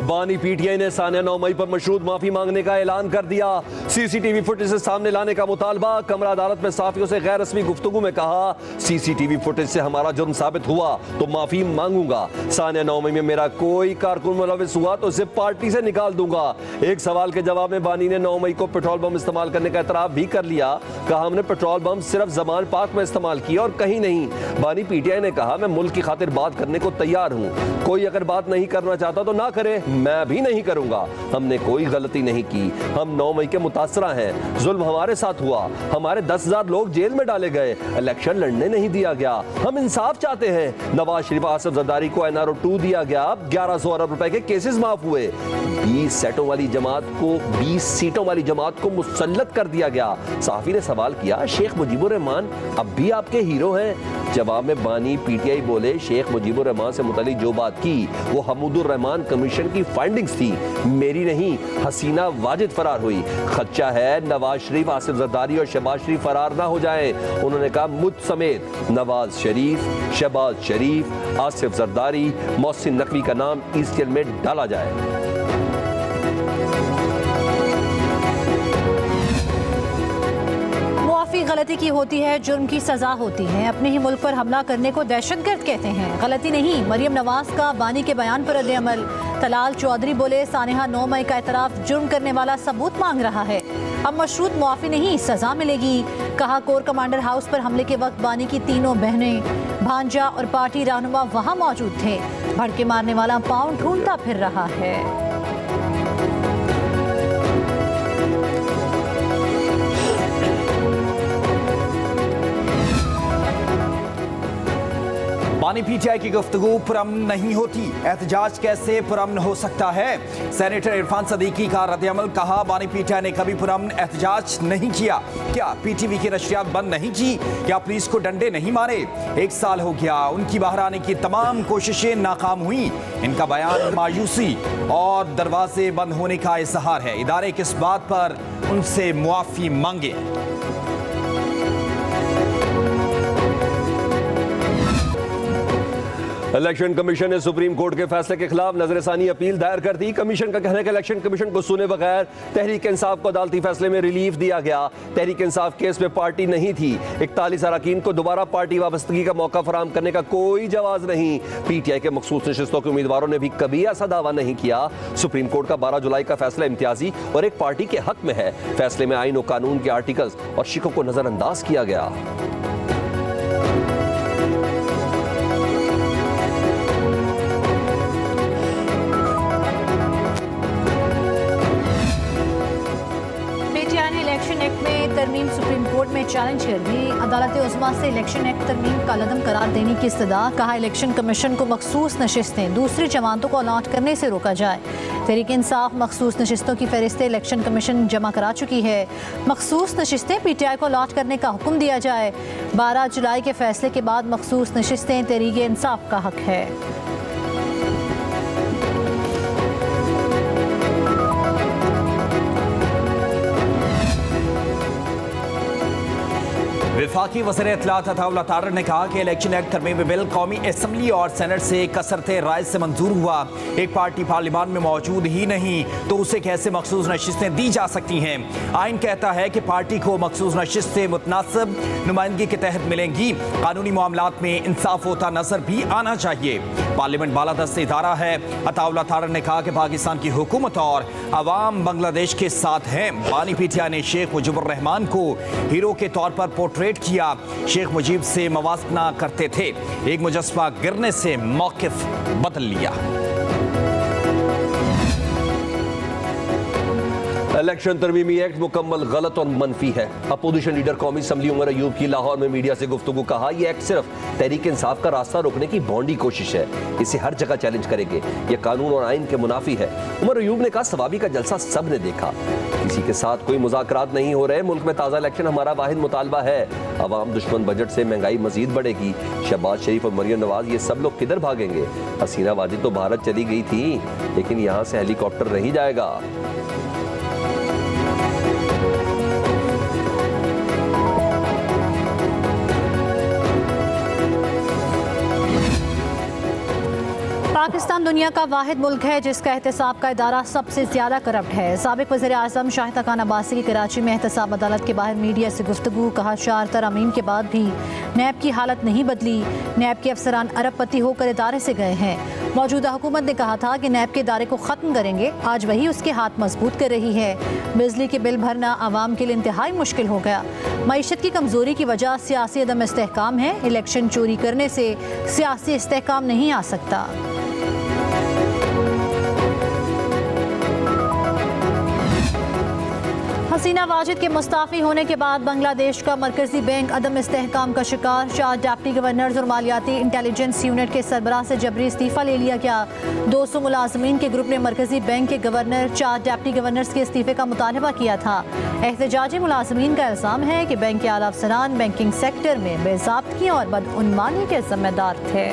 बानी पीटीआई ने सानिया 9 मई पर मशरूत माफी मांगने का ऐलान कर दिया। सीसीटीवी फुटेज से सामने लाने का मुतालबा। कमरा अदालत में साफियों से गैर रस्मी गुफ्तगू में कहा, सीसीटीवी फुटेज से हमारा जुर्म साबित हुआ तो माफी मांगूंगा। सानिया 9 मई में मेरा कोई कारकुन मुलविस हुआ तो उसे पार्टी से निकाल दूंगा। एक सवाल के जवाब में बानी ने 9 मई को पेट्रोल बम इस्तेमाल करने का एतराफ भी कर लिया। कहा, हमने पेट्रोल बम सिर्फ जमान पाक में इस्तेमाल किया और कहीं नहीं। बानी पीटीआई ने कहा, मैं मुल्क की खातिर बात करने को तैयार हूं। कोई अगर बात नहीं करना चाहता तो ना करे, मैं भी नहीं करूंगा। हमने कोई गलती नहीं की। हम 9 मई के मुतासरा हैं। जुल्म हमारे साथ हुआ। हमारे 10,000 लोग जेल में डाले गए। इलेक्शन लड़ने नहीं दिया गया। हम इंसाफ चाहते हैं। नवाज शरीफ, आसिफ जरदारी को NRO 2 दिया गया। 1100 अरब रुपए के केसेस माफ हुए। 20 सीटों वाली जमात को मुसल्लत कर दिया गया। सहाफी ने सवाल किया, शेख मुजीबुर रहमान अब भी आपके हीरो हैं? जवाब में बानी पीटीआई बोले, शेख मुजीबुर रहमान से मुतालिक जो बात की वो हमूदुर रहमान कमीशन की फाइंडिंग्स थी, मेरी नहीं। हसीना वाजिद फरार हुई। खदशा है नवाज शरीफ, आसिफ जरदारी और शहबाज शरीफ फरार ना हो जाएं। उन्होंने कहा, मुझ समेत नवाज शरीफ, शहबाज शरीफ, आसिफ जरदारी, मोहसिन नकवी का नाम ईस्ट जेल में डाला जाए। गलती की होती है, जुर्म की सजा होती है। अपने ही मुल्क पर हमला करने को दहशतगर्द कहते हैं, गलती नहीं। मरियम नवाज का बानी के बयान पर रद्द-ए-अमल। तलाल चौधरी बोले, सानिया 9 मई का एतराफ जुर्म करने वाला सबूत मांग रहा है। अब मशरूत मुआफी नहीं, सजा मिलेगी। कहा, कोर कमांडर हाउस पर हमले के वक्त बानी की तीनों बहनें, भांजा और पार्टी रहनुमा वहां मौजूद थे। भड़के मारने वाला पाँव ढूंढता फिर रहा है। बानी पीटीआई की गुफ्तगू पुरअमन नहीं होती, एहतजाज कैसे पुरअमन हो सकता है? सेनेटर इरफान सदीकी का रद्द-ए-अमल। कहा, बानी पीटीआई ने कभी पुरअमन एहतजाज नहीं किया। क्या पीटीवी की नशरियात बंद नहीं की? क्या पुलिस को डंडे नहीं मारे? 1 साल हो गया, उनकी बाहर आने की तमाम कोशिशें नाकाम हुई। इनका बयान मायूसी और दरवाजे बंद होने का इजहार है। इदारे किस बात पर उनसे मुआफी मांगे? इलेक्शन कमीशन ने सुप्रीम कोर्ट के फैसले के खिलाफ नजरसानी अपील दायर कर दी। कमीशन का कहना है कि इलेक्शन कमीशन को सुने बगैर तहरीक इंसाफ को अदालती फैसले में रिलीफ दिया गया। तहरीक इंसाफ केस में पार्टी नहीं थी। 41 अरकान को दोबारा पार्टी वाबस्तगी का मौका फराहम करने का कोई जवाज नहीं। पीटीआई के मखसूस नशिस्तों के उम्मीदवारों ने भी कभी ऐसा दावा नहीं किया। सुप्रीम कोर्ट का 12 जुलाई का फैसला इम्तियाजी और एक पार्टी के हक में है। फैसले में आईन और कानून के आर्टिकल्स और शिकों को नजरअंदाज किया गया। इलेक्शन एक्ट में तरमीम सुप्रीम कोर्ट में चैलेंज कर दी। अदालत उज़्मा से इलेक्शन एक्ट तरमीम का लदम करार देने की इस्तदा। कहा, इलेक्शन कमीशन को मखसूस नशिस्तें दूसरी जमातों को अलॉट करने से रोका जाए। तहरीक इंसाफ मखसूस नशिस्तों की फहरिस्तें इलेक्शन कमीशन जमा करा चुकी है। मखसूस नशिस्तें पीटीआई को अलॉट करने का हुक्म दिया जाए। 12 जुलाई के फैसले के बाद मखसूस नशिस्तें तहरीक इंसाफ का हक है। वफाकी वज़ीर इत्तलात अताउल्लाह तारर ने कहा कि इलेक्शन एक्ट तरमीमी बिल कौमी असम्बली और सेनेट से कसरते राय से मंजूर हुआ। एक पार्टी पार्लियामान में मौजूद ही नहीं तो उसे कैसे मखसूस नशिस्तें दी जा सकती हैं? आइन कहता है कि पार्टी को मखसूस नशिस्तें मुतनासिब नुमाइंदगी के तहत मिलेंगी। कानूनी मामलात में इंसाफ होता नजर भी आना चाहिए। पार्लियामेंट बालादस्त इदारा है। अताउल्लाह तारर ने कहा कि पाकिस्तान की हुकूमत और अवाम बांग्लादेश के साथ हैं। बानी पीटीआई ने शेख मुजीबुर रहमान को हीरो के तौर पर पोर्ट्रेट किया। शेख मुजीब से मवाजना करते थे। एक मुजस्समा गिरने से मौकिफ बदल लिया। इलेक्शन तरमीमी एक्ट मुकम्मल गलत और मनफी है। अपोजिशन लीडर कौमी असम्बली उमर अयूब की लाहौर में मीडिया से गुफ्तगू। कहा, यह एक्ट सिर्फ तहरीक इंसाफ का रास्ता रोकने की भोंडी कोशिश है। इसे हर जगह चैलेंज करेंगे। यह कानून और आइन के मुनाफी है। उमर अयूब ने कहा, सवाबी का जलसा सब ने देखा। किसी के साथ कोई मुज़ाकरात नहीं हो रहे। मुल्क में ताज़ा इलेक्शन हमारा वाहिद मुतालबा है। अवाम दुश्मन बजट से महंगाई मजीद बढ़ेगी। शहबाज शरीफ और मरियम नवाज ये सब लोग किधर भागेंगे? हसीना वाजिद तो भारत चली गई थी, लेकिन यहाँ से हेलीकॉप्टर नहीं जाएगा। पाकिस्तान दुनिया का वाहिद मुल्क है जिसका एहतसाब का इदारा सबसे ज्यादा करप्ट है। साबिक वज़ीर आज़म शाहिद खान अब्बासी की कराची में एहतसाब अदालत के बाहर मीडिया से गुफ्तगू। कहा 4 तरमीम के बाद भी नैब की हालत नहीं बदली। नैब के अफसरान अरबपति होकर इदारे से गए हैं। मौजूदा हुकूमत ने कहा था कि नैब के इदारे को ख़त्म करेंगे, आज वही उसके हाथ मजबूत कर रही है। बिजली के बिल भरना आवाम के लिए इंतहाई मुश्किल हो गया। मईशत की कमजोरी की वजह सियासी अदम इस्तेहकाम है। इलेक्शन चोरी करने से सियासी इस्तेहकाम नहीं आ सकता। हसीना वाजिद के मुस्ताफ़ी होने के बाद बांग्लादेश का मरकजी बैंक अदम इस्तेहकाम का शिकार। 4 डिप्टी गवर्नर्स और मालियाती इंटेलिजेंस यूनिट के सरबराह से जबरी इस्तीफ़ा ले लिया गया। 200 मुलाजमीन के ग्रुप ने मरकजी बैंक के गवर्नर 4 डिप्टी गवर्नर्स के इस्तीफ़े का मुतालबा किया था। एहतजाजी मुलाजमीन का इल्ज़ाम है कि बैंक के आला अफसरान बैंकिंग सेक्टर में बेज़ाब्तगी और बदउनवानी के जिम्मेदार थे।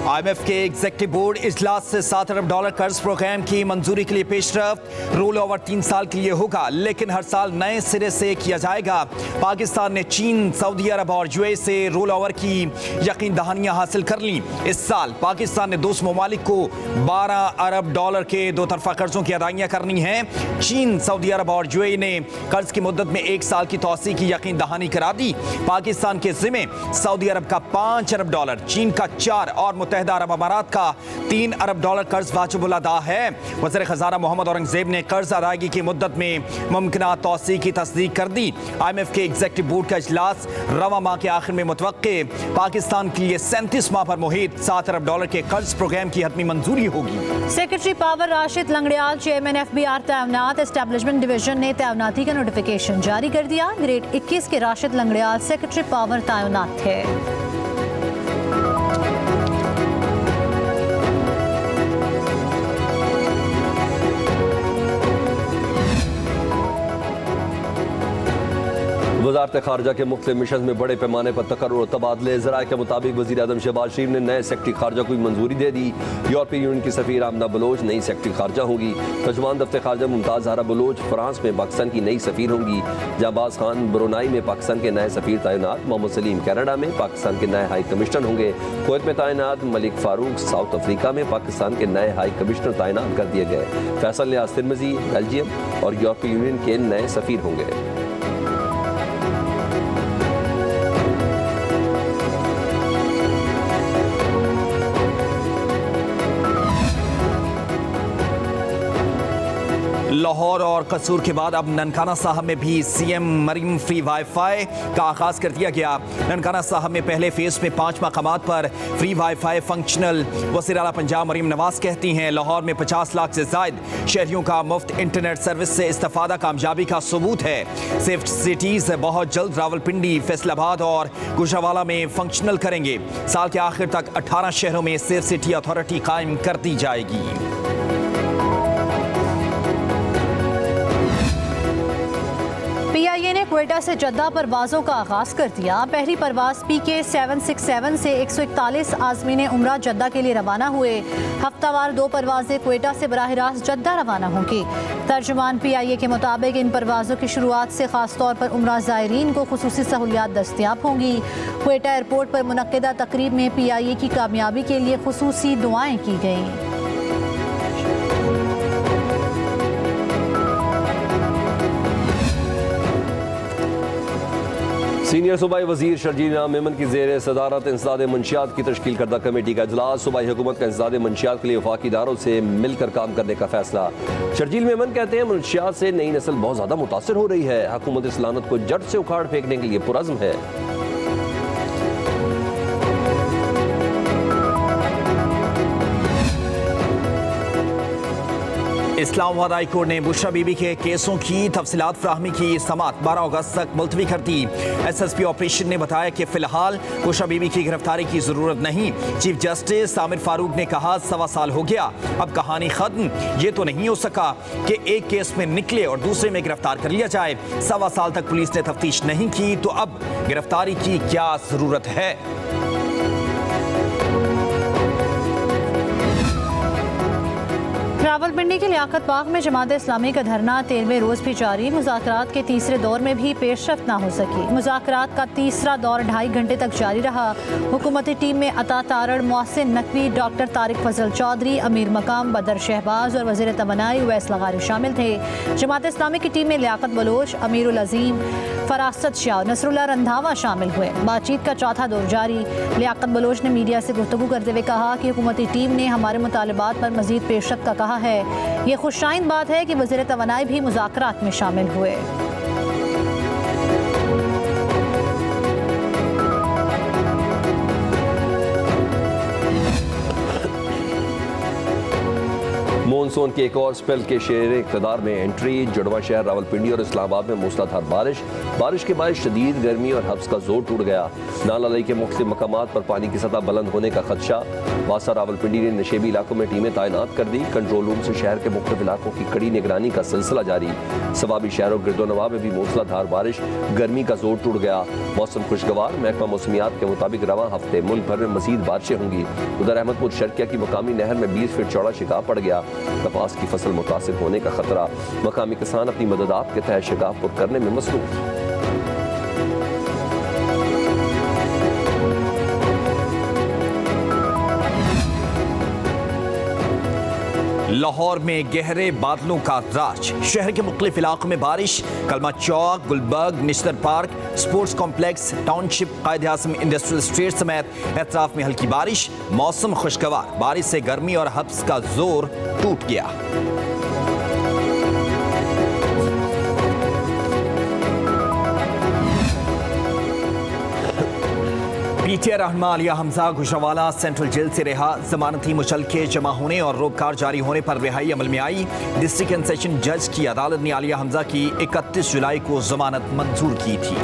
IMF के एग्जीक्यूटिव बोर्ड इजलास से $7 अरब कर्ज प्रोग्राम की मंजूरी के लिए पेशरफ्त। रोल ओवर 3 साल के लिए होगा, लेकिन हर साल नए सिरे से किया जाएगा। पाकिस्तान ने चीन, सऊदी अरब और यूएई से रोल ओवर की यकीन दहानियां हासिल कर ली। इस साल पाकिस्तान ने 200 ममालिक को $12 अरब के 2 तरफा कर्जों की अदाइयां करनी हैं। चीन, सऊदी अरब और यूएई ने कर्ज की मुद्दत में 1 साल की तौसी की यकीन दहानी करा दी। पाकिस्तान के जिम्मे सऊदी अरब का $5 अरब, चीन का 4 और मुत्तहिदा अरब अमारात का $3 अरब कर्ज वाजिबुल अदा है। वज़ीर खजाना मोहम्मद औरंगजेब ने कर्ज अदायगी की मुद्दत में मुमकिना तौसी की तस्दीक कर दी। IMF के एग्जीक्यूटिव बोर्ड का इजलास रवा माह के आखिर में मुतवक्के। पाकिस्तान के लिए 37 माह पर मुहित $7 अरब के कर्ज प्रोग्राम की हतमी मंजूरी होगी। Secretary power Rashid Langrial chairman FBR तैनात। एस्टेब्लिशमेंट डिवीजन ने तैनाती का नोटिफिकेशन जारी कर दिया। ग्रेड 21 के राशिद लंगड़ियाल सेक्रेटरी पावर तैनात थे। वज़ारत खारजा के मुख्तलिफ मिशन में बड़े पैमाने पर तकर्रुर और तबादले। ज़राए के मुताबिक वज़ीर आज़म शहबाज शरीफ ने नए सेक्रेटरी खारजा को मंजूरी दे दी। यूरोपीय यूनियन की सफ़ीर आमना बलोच नई सेक्रेटरी खारजा होंगी। तर्जुमान दफ्तर खारजा मुमताज़ ज़हरा बलोच फ्रांस में पाकिस्तान की नई सफ़ीर होंगी। जाबाज खान ब्रुनाई में पाकिस्तान के नए सफ़ीर तैनात। मोहम्मद सलीम कनाडा में पाकिस्तान के नए हाई कमिश्नर होंगे। कुवैत में तैनात मलिक फ़ारूक साउथ अफ्रीका में पाकिस्तान के नए हाई कमिश्नर तैनात कर दिए गए। फैसल नियाज़ तिरमिज़ी बेल्जियम और यूरोपीय यूनियन के नए सफ़ीर होंगे। लाहौर और कसूर के बाद अब ननकाना साहब में भी CM मरीम फ्री वाईफाई का आगाज कर दिया गया। ननकाना साहब में पहले फेज में 5 मकामात पर फ्री वाईफाई फंक्शनल। वज़ीर आला पंजाब मरीम नवाज कहती हैं लाहौर में 50 लाख से जायद शहरियों का मुफ्त इंटरनेट सर्विस से इस्तेफादा कामयाबी का सबूत है। सेफ सिटीज बहुत जल्द रावलपिंडी, फैसलाबाद और गुजरावाला में फंक्शनल करेंगे। साल के आखिर तक 18 शहरों में सेफ सिटी अथॉरिटी कायम कर दी जाएगी। PIA ने क्वेटा से जद्दा परवाज़ों का आगाज कर दिया। पहली परवाज़ PK 767 से 141 आज़मीन उम्रा जद्दा के लिए रवाना हुए। हफ्तावार 2 परवाज़ें क्वेटा से बराह रास्त जद्दा रवाना होंगी। तर्जुमान PIA के मुताबिक इन परवाज़ों की शुरुआत से ख़ास तौर पर उम्रा ज़ायरीन को खुसूसी सहूलियात दस्तियाब होंगी। क्वेटा एयरपोर्ट पर मुनक्किदा तकरीब में PIA की कामयाबी के लिए खुसूसी दुआएं की गईं। सीनियर सूबाई वजीर शर्जील मेमन की जेर सदारत इंसदाद मंशियात की तश्कील करदा कमेटी का इजलास। सूबाई हुकूमत का इंसदाद मंशियात के लिए वफाकी इदारों से मिलकर काम करने का फैसला। शर्जील मेमन कहते हैं मंशियात से नई नस्ल बहुत ज़्यादा मुतासर हो रही है। हुकूमत इस लानत को जड़ से उखाड़ फेंकने के लिए पुरज़्म है। इस्लामाबाद हाई कोर्ट ने बुशरा बीबी के केसों की तफसीलात फराहमी की समाअत 12 अगस्त तक मुलतवी कर दी। SSP ऑपरेशन ने बताया कि फिलहाल बुशरा बीबी की गिरफ्तारी की जरूरत नहीं। चीफ जस्टिस आमिर फारूक ने कहा 1.25 साल हो गया, अब कहानी खत्म। ये तो नहीं हो सका कि एक केस में निकले और दूसरे में गिरफ्तार कर लिया जाए। 1.25 साल तक पुलिस ने तफ्तीश नहीं की तो अब गिरफ्तारी की क्या जरूरत है। रावलपिंडी के लियाकत बाग में जमात इस्लामी का धरना 13वें रोज भी जारी। मुज़ाकरात के तीसरे दौर में भी पेशरफ्त ना हो सकी। मुज़ाकरात का तीसरा दौर 2.5 घंटे तक जारी रहा। हुकूमती टीम में अता तारड़, मोहसिन नकवी, डॉक्टर तारिक फजल चौधरी, अमीर मकाम बदर शहबाज और वज़ीर तवानाई उवैस लगारी शामिल थे। जमात इस्लामी की टीम में लियाकत बलोच, अमीरुल अजीम, फरासत शाह, नसरुल्लाह रंधावा शामिल हुए। बातचीत का चौथा दौर जारी। लियाकत बलोच ने मीडिया से गुफ्तगू करते हुए कहा कि हुकूमती टीम ने हमारे मुतालबात पर मजीद पेशरफ्त का कहा है। ये खुशाइंद बात है कि वज़ीर तवानाई भी मुज़ाकरात में शामिल हुए। मॉनसून के एक और स्पेल के शेर इक़्तिदार में एंट्री। जुड़वा शहर, रावलपिंडी और इस्लामाबाद में मूसलाधार बारिश के बाद शदीद गर्मी और हब्स का जोर टूट गया। नाला लई के मुख्तलिफ मकामात पर पानी की सतह बुलंद होने का खदशा। वासा रावलपिंडी ने नशेबी इलाकों में टीमें तैनात कर दी। कंट्रोल रूम से शहर के मुख्तलिफ इलाकों की कड़ी निगरानी का सिलसिला जारी। सवाबी शहरों गिरदोनवा में भी मूसलाधार बारिश, गर्मी का जोर टूट गया। मौसम खुशगवार। महकमा मौसमियात के मुताबिक रवां हफ्ते मुल्क भर में मजीद बारिशें होंगी। उधर अहमदपुर शर्किया की मकामी नहर में 20 फीट चौड़ा शिकाफ पड़ गया। कपास की फसल मुतासिर होने का खतरा। मकामी किसान अपनी मददात के तहत शिकाफ पुर करने में मसरूफ। लाहौर में गहरे बादलों का राज। शहर के मुख्तलिफ इलाकों में बारिश। Kalma Chowk, Gulberg, Nishtar park, sports complex, township, Quaid Azam industrial street समेत एतराफ में हल्की बारिश। मौसम खुशगवार। बारिश से गर्मी और हब्स का जोर टूट गया। पीटीआई रहनुमा आलिया हमजा गुजरावाला सेंट्रल जेल से रिहा। जमानती मुचलके जमा होने और रोककार जारी होने पर रिहाई अमल में आई। डिस्ट्रिक्ट एंड सेशन जज की अदालत ने आलिया हमजा की 31 जुलाई को जमानत मंजूर की थी।